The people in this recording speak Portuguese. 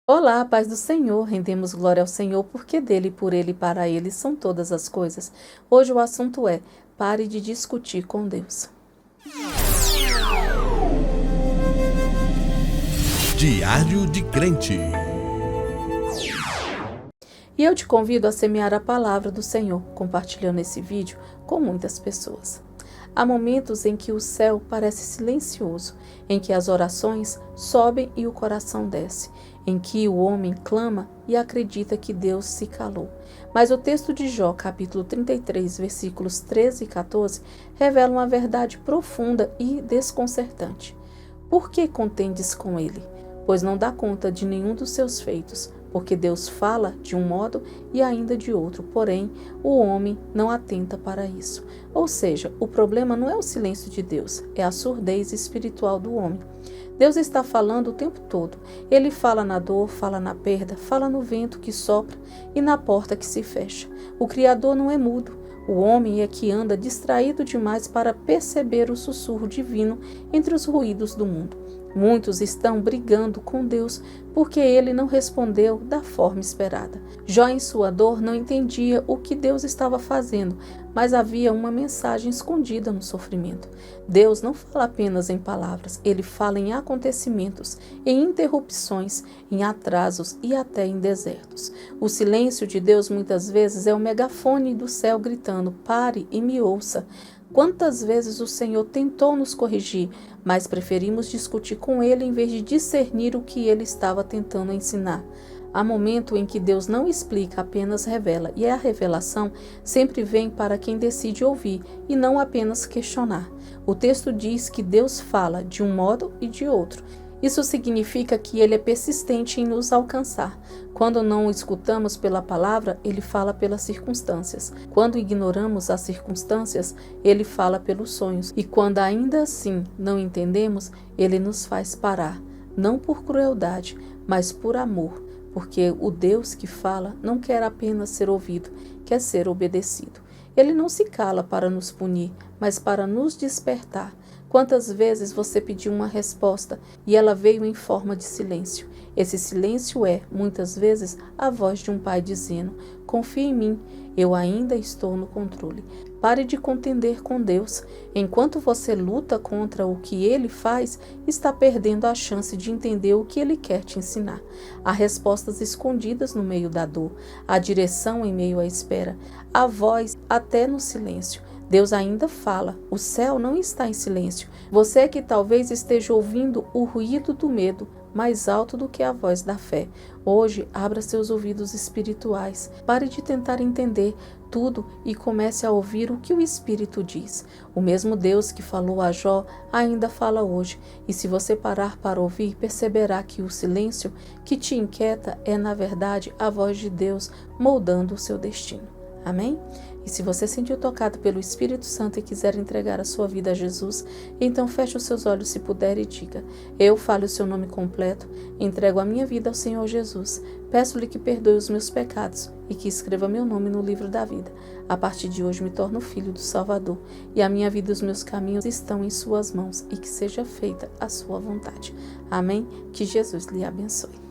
Olá, paz do Senhor, rendemos glória ao Senhor, porque dele, por ele e para ele são todas as coisas. Hoje o assunto é: pare de discutir com Deus. Diário de Crente. E eu te convido a semear a palavra do Senhor, compartilhando esse vídeo com muitas pessoas. Há momentos em que o céu parece silencioso, em que as orações sobem e o coração desce, em que o homem clama e acredita que Deus se calou. Mas o texto de Jó, capítulo 33, versículos 13 e 14, revela uma verdade profunda e desconcertante. Por que contendes com ele? Pois não dá conta de nenhum dos seus feitos, porque Deus fala de um modo e ainda de outro, porém o homem não atenta para isso. Ou seja, o problema não é o silêncio de Deus, é a surdez espiritual do homem. Deus está falando o tempo todo. Ele fala na dor, fala na perda, fala no vento que sopra e na porta que se fecha. O Criador não é mudo. O homem é que anda distraído demais para perceber o sussurro divino entre os ruídos do mundo. Muitos estão brigando com Deus porque ele não respondeu da forma esperada. Jó, em sua dor, não entendia o que Deus estava fazendo, mas havia uma mensagem escondida no sofrimento. Deus não fala apenas em palavras, ele fala em acontecimentos, em interrupções, em atrasos e até em desertos. O silêncio de Deus muitas vezes é o megafone do céu gritando: pare e me ouça. Quantas vezes o Senhor tentou nos corrigir, mas preferimos discutir com Ele em vez de discernir o que Ele estava tentando ensinar. Há momento em que Deus não explica, apenas revela, e a revelação sempre vem para quem decide ouvir e não apenas questionar. O texto diz que Deus fala de um modo e de outro. Isso significa que Ele é persistente em nos alcançar. Quando não o escutamos pela palavra, Ele fala pelas circunstâncias. Quando ignoramos as circunstâncias, Ele fala pelos sonhos. E quando ainda assim não entendemos, Ele nos faz parar, não por crueldade, mas por amor. Porque o Deus que fala não quer apenas ser ouvido, quer ser obedecido. Ele não se cala para nos punir, mas para nos despertar. Quantas vezes você pediu uma resposta e ela veio em forma de silêncio? Esse silêncio é, muitas vezes, a voz de um pai dizendo: confia em mim, eu ainda estou no controle. Pare de contender com Deus. Enquanto você luta contra o que Ele faz, está perdendo a chance de entender o que Ele quer te ensinar. Há respostas escondidas no meio da dor, há direção em meio à espera, há voz até no silêncio. Deus ainda fala, o céu não está em silêncio. Você que talvez esteja ouvindo o ruído do medo mais alto do que a voz da fé. Hoje, abra seus ouvidos espirituais. Pare de tentar entender tudo e comece a ouvir o que o Espírito diz. O mesmo Deus que falou a Jó ainda fala hoje. E se você parar para ouvir, perceberá que o silêncio que te inquieta é, na verdade, a voz de Deus moldando o seu destino. Amém? E se você sentiu tocado pelo Espírito Santo e quiser entregar a sua vida a Jesus, então feche os seus olhos se puder e diga: eu falo o seu nome completo, entrego a minha vida ao Senhor Jesus, peço-lhe que perdoe os meus pecados e que escreva meu nome no livro da vida. A partir de hoje me torno filho do Salvador e a minha vida e os meus caminhos estão em suas mãos e que seja feita a sua vontade. Amém? Que Jesus lhe abençoe.